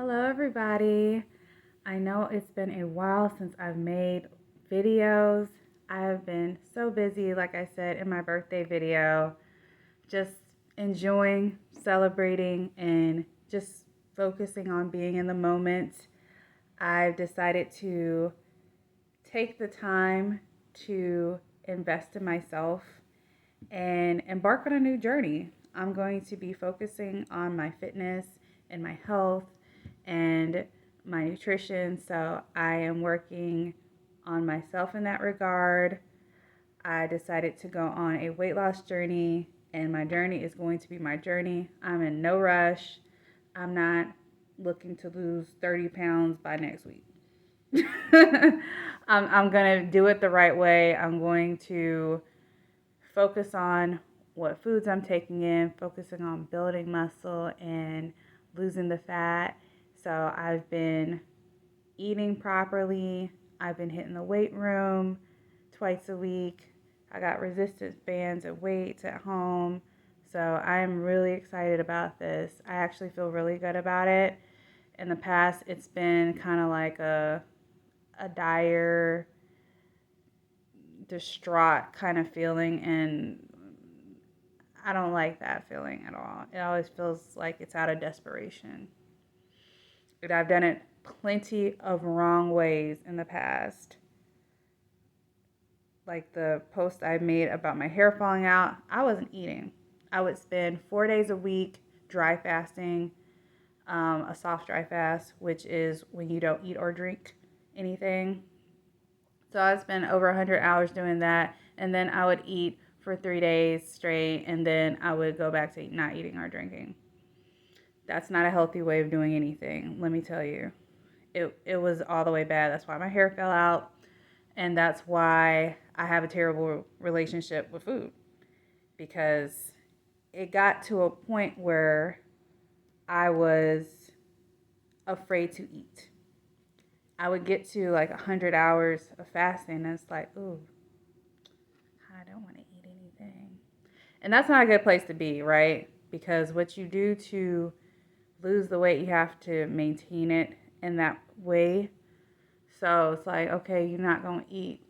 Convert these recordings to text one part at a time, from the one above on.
Hello, everybody. I know it's been a while since I've made videos. I have been so busy, like I said in my birthday video, just enjoying, celebrating, and just focusing on being in the moment. I've decided to take the time to invest in myself and embark on a new journey. I'm going to be focusing on my fitness and my health and my nutrition. So I am working on myself in that regard. I decided to go on a weight loss journey, and my journey is going to be my journey. I'm in no rush. I'm not looking to lose 30 pounds by next week. I'm going to do it the right way. I'm going to focus on what foods I'm taking in, focusing on building muscle and losing the fat. So I've been eating properly. I've been hitting the weight room twice a week. I got resistance bands and weights at home. So I'm really excited about this. I actually feel really good about it. In the past, it's been kind of like a dire, distraught kind of feeling, and I don't like that feeling at all. It always feels like it's out of desperation. And I've done it plenty of wrong ways in the past. Like the post I made about my hair falling out, I wasn't eating. I would spend 4 days a week dry fasting, a soft dry fast, which is when you don't eat or drink anything. So I spent over 100 hours doing that, and then I would eat for 3 days straight, and then I would go back to not eating or drinking. That's not a healthy way of doing anything, let me tell you. It was all the way bad. That's why my hair fell out, and that's why I have a terrible relationship with food, because it got to a point where I was afraid to eat. I would get to like 100 hours of fasting, and it's like, ooh, I don't want to eat anything. And that's not a good place to be, right? Because what you do to lose the weight, you have to maintain it in that way. So it's like, okay, you're not going to eat.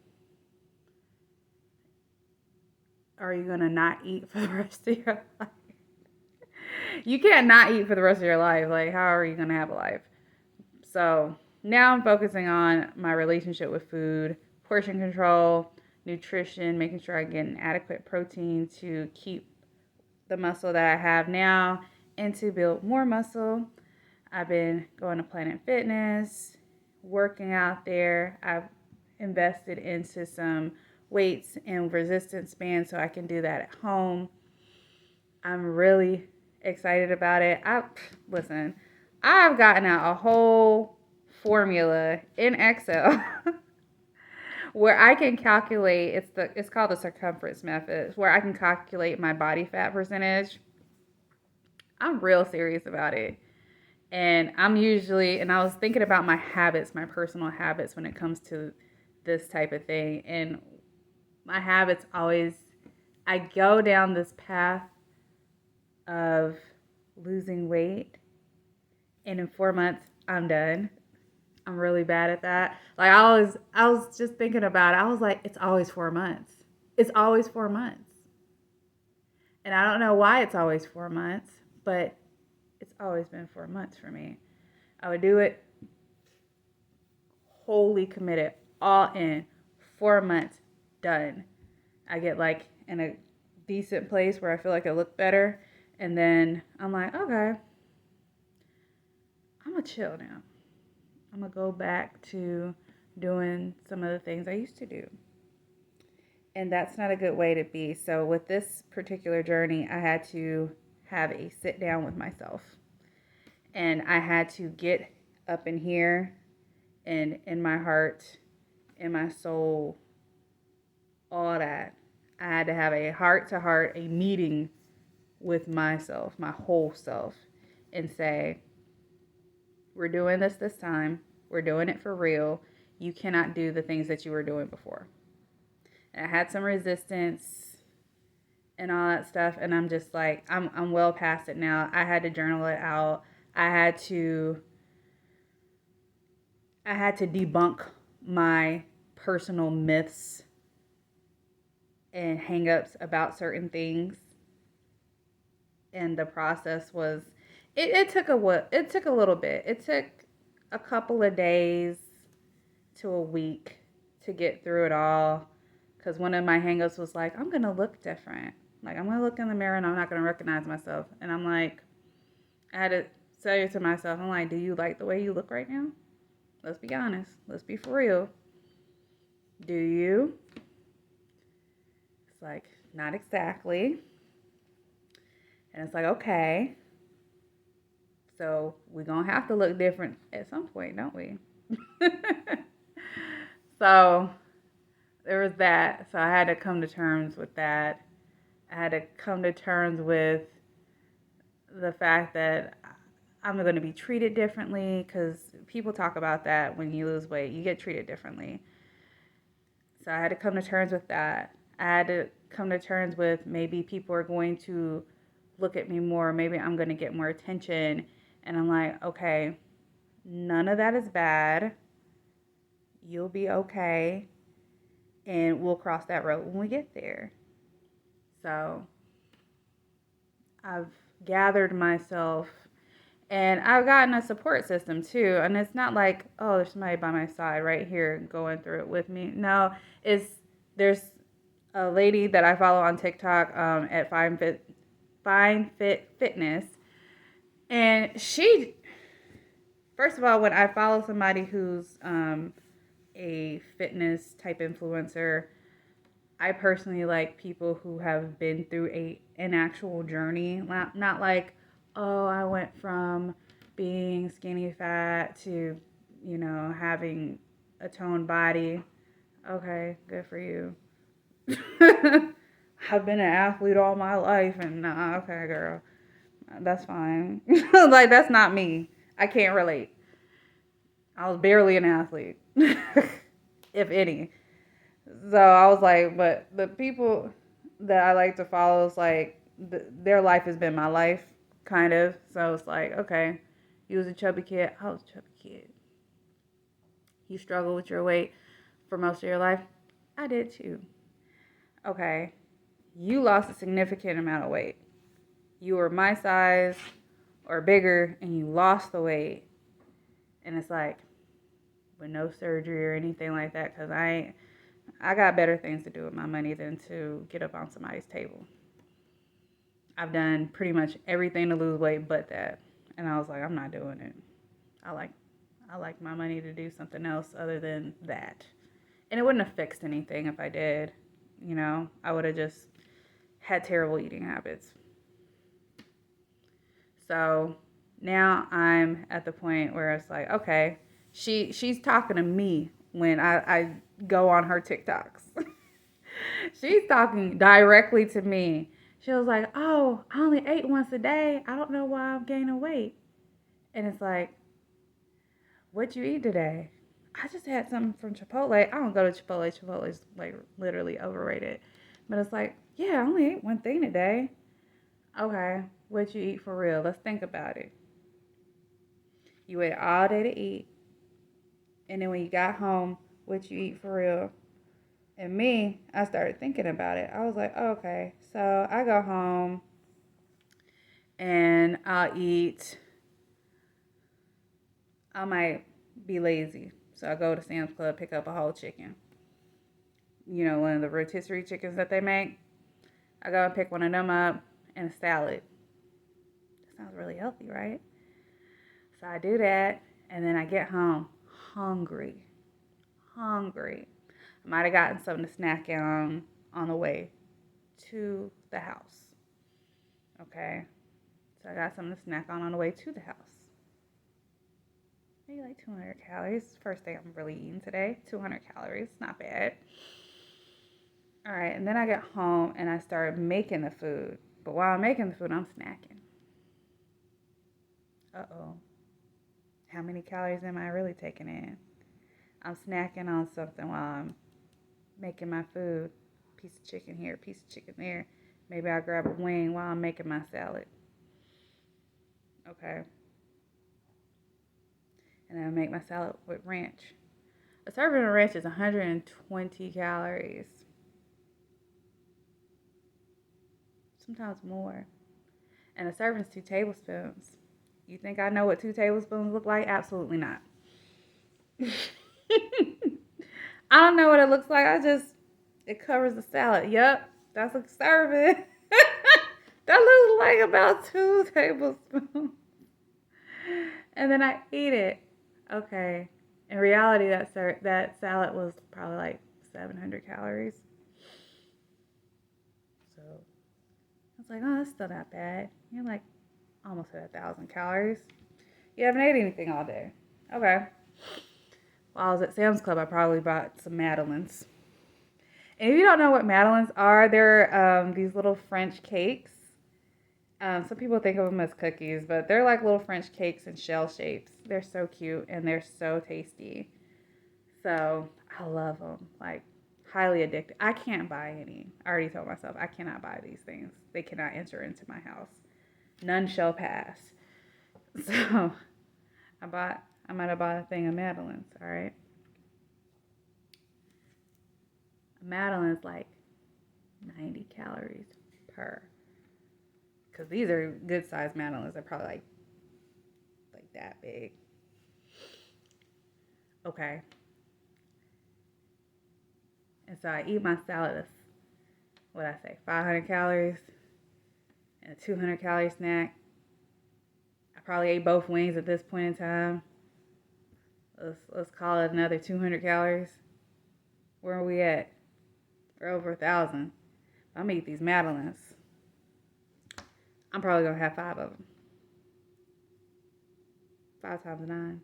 Are you going to not eat for the rest of your life? You can't not eat for the rest of your life. Like, how are you going to have a life? So now I'm focusing on my relationship with food, portion control, nutrition, making sure I get an adequate protein to keep the muscle that I have now and to build more muscle. I've been going to Planet Fitness, working out there. I've invested into some weights and resistance bands so I can do that at home. I'm really excited about it. Listen, I've gotten out a whole formula in Excel where I can calculate, it's called the circumference method, where I can calculate my body fat percentage. I'm real serious about it. And I was thinking about my habits, my personal habits when it comes to this type of thing. And my habits always, I go down this path of losing weight, and in 4 months, I'm done. I'm really bad at that. Like I was just thinking about it. I was like, it's always 4 months. It's always 4 months. And I don't know why it's always 4 months, but it's always been 4 months for me. I would do it wholly committed, all in, 4 months, done. I get like in a decent place where I feel like I look better. And then I'm like, okay, I'm going to chill now. I'm going to go back to doing some of the things I used to do. And that's not a good way to be. So with this particular journey, I had to have a sit down with myself. And I had to get up in here and in my heart, in my soul, all that. I had to have a heart to heart, a meeting with myself, my whole self, and say, we're doing this time. We're doing it for real. You cannot do the things that you were doing before. And I had some resistance and all that stuff, and I'm well past it now. I had to journal it out. I had to I had to debunk my personal myths and hangups about certain things. And the process was, it took it took a little bit. It took a couple of days to a week to get through it all. Because one of my hangups was like, I'm gonna look different. Like, I'm gonna look in the mirror and I'm not gonna recognize myself. And I'm like, I had to say it to myself. I'm like, do you like the way you look right now? Let's be honest. Let's be for real. Do you? It's like, not exactly. And it's like, okay. So we're going to have to look different at some point, don't we? So there was that. So I had to come to terms with that. I had to come to terms with the fact that I'm going to be treated differently, because people talk about that when you lose weight. You get treated differently. So I had to come to terms with that. I had to come to terms with maybe people are going to look at me more. Maybe I'm going to get more attention. And I'm like, okay, none of that is bad. You'll be okay. And we'll cross that road when we get there. So I've gathered myself, and I've gotten a support system too. And it's not like, oh, there's somebody by my side right here going through it with me. No, there's a lady that I follow on TikTok at Fine Fit Fitness. And she, first of all, when I follow somebody who's a fitness type influencer, I personally like people who have been through an actual journey. Not like, oh, I went from being skinny fat to, having a toned body. Okay, good for you. I've been an athlete all my life, and okay, girl, that's fine. Like, that's not me. I can't relate. I was barely an athlete, if any. So I was like, but the people that I like to follow is like, their life has been my life, kind of. So it's like, okay, you was a chubby kid. I was a chubby kid. You struggled with your weight for most of your life. I did too. Okay, you lost a significant amount of weight. You were my size or bigger, and you lost the weight. And it's like, with no surgery or anything like that, because I got better things to do with my money than to get up on somebody's table. I've done pretty much everything to lose weight but that. And I was like, I'm not doing it. I like my money to do something else other than that. And it wouldn't have fixed anything if I did. I would have just had terrible eating habits. So now I'm at the point where it's like, okay, she's talking to me when I go on her TikToks. She's talking directly to me. She was like, oh, I only ate once a day. I don't know why I'm gaining weight. And it's like, what'd you eat today? I just had something from Chipotle. I don't go to Chipotle. Chipotle is like literally overrated. But it's like, yeah, I only ate one thing today. Okay, what'd you eat for real? Let's think about it. You waited all day to eat. And then when you got home, what'd you eat for real? And me, I started thinking about it. I was like, oh, okay, so I go home and I might be lazy. So I go to Sam's Club, pick up a whole chicken. One of the rotisserie chickens that they make. I go and pick one of them up and a salad. That sounds really healthy, right? So I do that, and then I get home hungry. I might have gotten something to snack on the way to the house. Okay, so I got something to snack on the way to the house. Maybe like 200 calories. First thing I'm really eating today. 200 calories, not bad. All right, and then I get home and I start making the food. But while I'm making the food, I'm snacking. Uh-oh. How many calories am I really taking in? I'm snacking on something while I'm making my food. Piece of chicken here, piece of chicken there. Maybe I'll grab a wing while I'm making my salad. Okay. And I make my salad with ranch. A serving of ranch is 120 calories. Sometimes more. And a serving is 2 tablespoons. You think I know what 2 tablespoons look like? Absolutely not. I don't know what it looks like. It covers the salad. Yep, that's a serving. That looks like about 2 tablespoons. And then I eat it. Okay. In reality, that salad was probably like 700 calories. So I was like, oh, that's still not bad. You're like almost at 1,000 calories. You haven't ate anything all day. Okay. While I was at Sam's Club, I probably bought some Madeleines. And if you don't know what Madeleines are, they're these little French cakes. Some people think of them as cookies, but they're like little French cakes in shell shapes. They're so cute and they're so tasty. So I love them. Like, highly addicted. I can't buy any. I already told myself I cannot buy these things. They cannot enter into my house. None shall pass. So I might have bought a thing of Madeleines, all right? A Madeleine is like 90 calories per. Because these are good sized Madeleines. They're probably like that big. Okay. And so I eat my salad of, what I say, 500 calories and a 200 calorie snack. I probably ate both wings at this point in time. Let's call it another 200 calories. Where are we at? We're over 1,000. I'm gonna eat these Madeleines. I'm probably gonna have 5 of them. 5 times 9.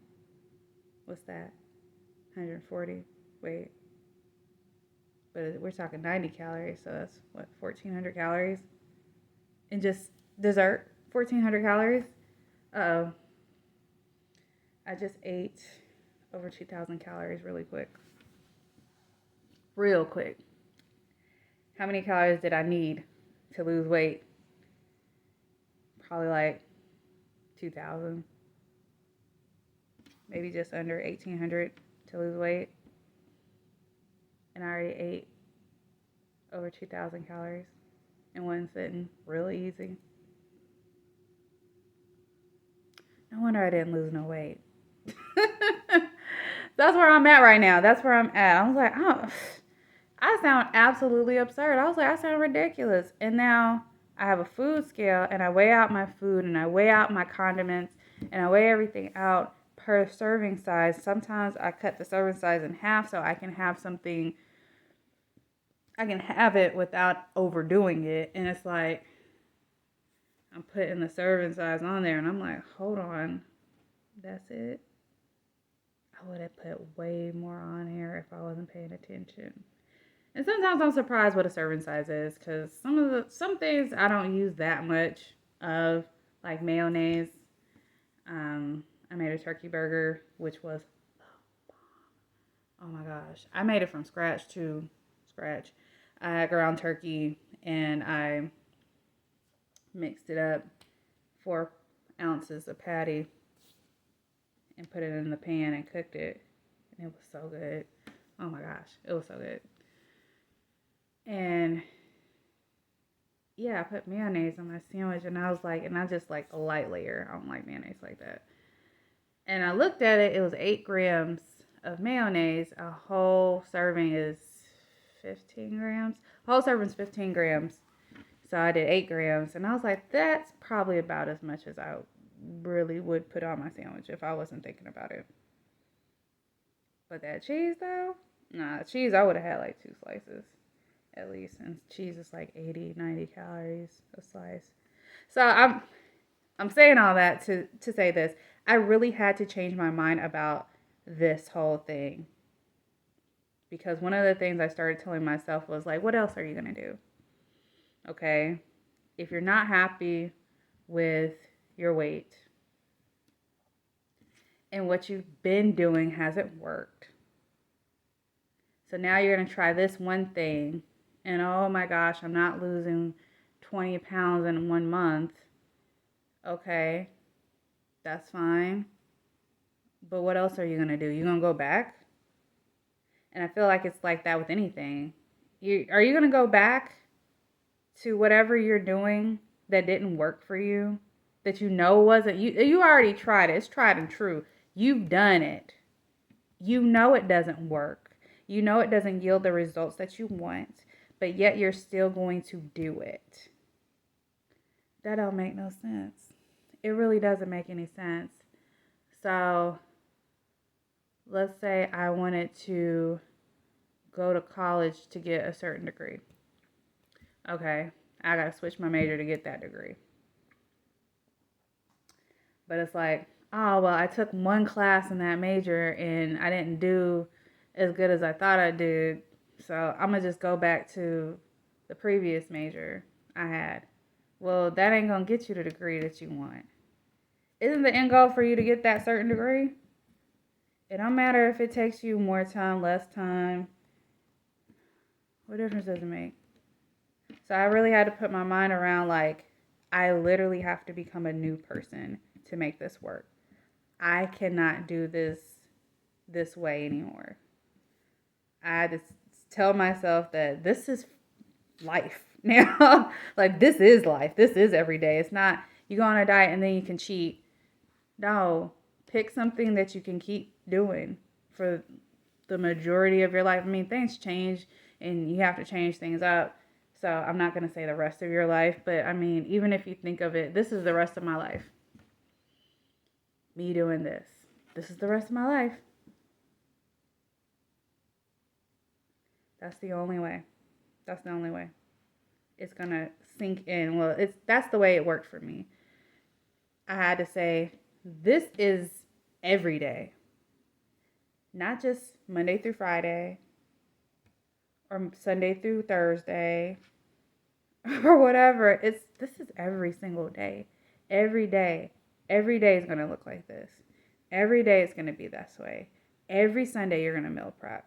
What's that? 140. Wait. But we're talking 90 calories, so that's what, 1,400 calories? And just dessert, 1,400 calories? Uh-oh. I just ate over 2,000 calories really quick. Real quick. How many calories did I need to lose weight? Probably like 2,000. Maybe just under 1,800 to lose weight. And I already ate over 2,000 calories in one sitting. Really easy. No wonder I didn't lose no weight. That's where I'm at right now. That's where I'm at. I was like, oh, I sound absolutely absurd. I was like, I sound ridiculous. And now I have a food scale and I weigh out my food and I weigh out my condiments and I weigh everything out per serving size. Sometimes I cut the serving size in half so I can have something, I can have it without overdoing it. And it's like, I'm putting the serving size on there and I'm like, hold on, that's it? I would have put way more on here if I wasn't paying attention. And sometimes I'm surprised what a serving size is because some things I don't use that much of, like mayonnaise. I made a turkey burger, which was oh my gosh. I made it from scratch too. Scratch. I had ground turkey and I mixed it up, 4 ounces of patty, and put it in the pan and cooked it. And it was so good. Oh my gosh, it was so good. And yeah, I put mayonnaise on my sandwich and I just like a light layer. I don't like mayonnaise like that. And I looked at it, it was 8 grams of mayonnaise. A whole serving is 15 grams. A whole serving is 15 grams. So I did 8 grams. And I was like, that's probably about as much as I really would put on my sandwich if I wasn't thinking about it. But that cheese though, nah, cheese I would have had like 2 slices at least. And cheese is like 80, 90 calories a slice. So I'm saying all that to say this. I really had to change my mind about this whole thing. Because one of the things I started telling myself was like, what else are you going to do? Okay? If you're not happy with your weight and what you've been doing hasn't worked. So now you're going to try this one thing and oh my gosh, I'm not losing 20 pounds in 1 month. Okay, that's fine. But what else are you going to do? You going to go back? And I feel like it's like that with anything. Are you going to go back to whatever you're doing that didn't work for you? That you know wasn't, you already tried it. It's tried and true. You've done it. You know it doesn't work. You know it doesn't yield the results that you want, but yet you're still going to do it. That don't make no sense. It really doesn't make any sense. So let's say I wanted to go to college to get a certain degree. Okay, I gotta switch my major to get that degree. But it's like, oh, well, I took one class in that major and I didn't do as good as I thought I did. So I'm gonna just go back to the previous major I had. Well, that ain't gonna get you the degree that you want. Isn't the end goal for you to get that certain degree? It don't matter if it takes you more time, less time. What difference does it make? So I really had to put my mind around, like, I literally have to become a new person to make this work. I cannot do this way anymore. I had to tell myself that this is life now. Like, this is life. This is every day. It's not you go on a diet and then you can cheat. No, pick something that you can keep doing for the majority of your life. I mean, things change and you have to change things up. So I'm not going to say the rest of your life, but I mean, even if you think of it, this is the rest of my life. Me doing this. This is the rest of my life. That's the only way. That's the only way. It's going to sink in. Well, that's the way it worked for me. I had to say, this is every day. Not just Monday through Friday or Sunday through Thursday or whatever. This is every single day. Every day. Every day is going to look like this. Every day is going to be this way. Every Sunday you're going to meal prep.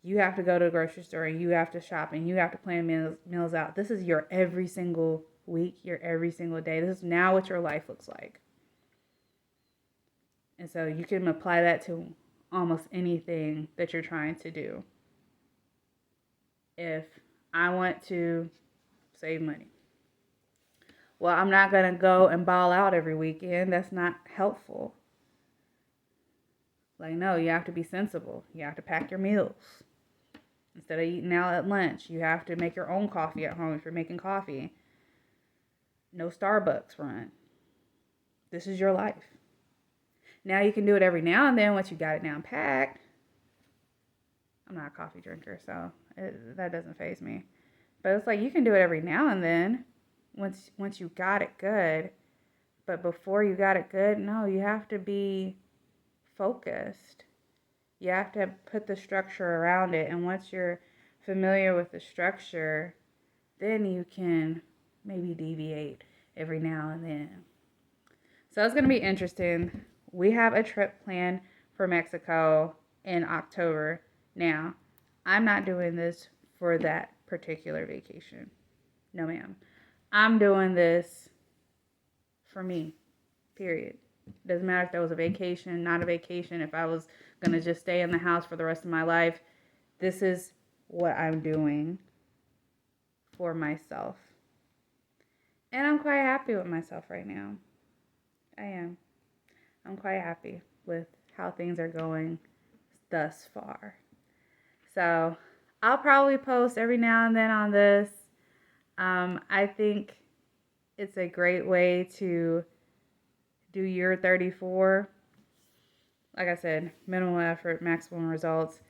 You have to go to the grocery store and you have to shop and you have to plan meals out. This is your every single week, your every single day. This is now what your life looks like. And so you can apply that to almost anything that you're trying to do. If I want to save money, well, I'm not going to go and ball out every weekend. That's not helpful. Like, no, you have to be sensible. You have to pack your meals. Instead of eating out at lunch, you have to make your own coffee at home if you're making coffee. No Starbucks run. This is your life. Now you can do it every now and then once you got it down packed. I'm not a coffee drinker, so that doesn't faze me. But it's like you can do it every now and then once you got it good. But before you got it good, no, you have to be focused. You have to put the structure around it. And once you're familiar with the structure, then you can maybe deviate every now and then. So it's going to be interesting. We have a trip planned for Mexico in October. Now, I'm not doing this for that particular vacation. No, ma'am. I'm doing this for me, period. Doesn't matter if that was a vacation, not a vacation, if I was going to just stay in the house for the rest of my life. This is what I'm doing for myself. And I'm quite happy with myself right now. I am. I'm quite happy with how things are going thus far. So I'll probably post every now and then on this. I think it's a great way to do your 34. Like I said, minimal effort, maximum results.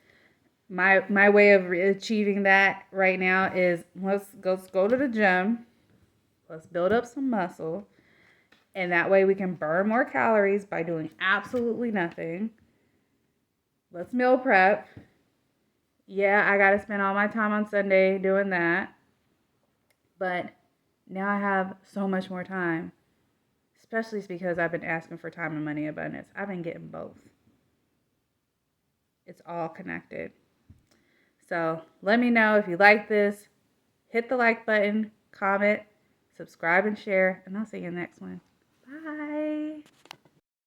My way of achieving that right now is let's go to the gym. Let's build up some muscle. And that way we can burn more calories by doing absolutely nothing. Let's meal prep. Yeah, I got to spend all my time on Sunday doing that. But now I have so much more time. Especially because I've been asking for time and money abundance. I've been getting both. It's all connected. So let me know if you like this. Hit the like button, comment, subscribe, and share. And I'll see you in the next one.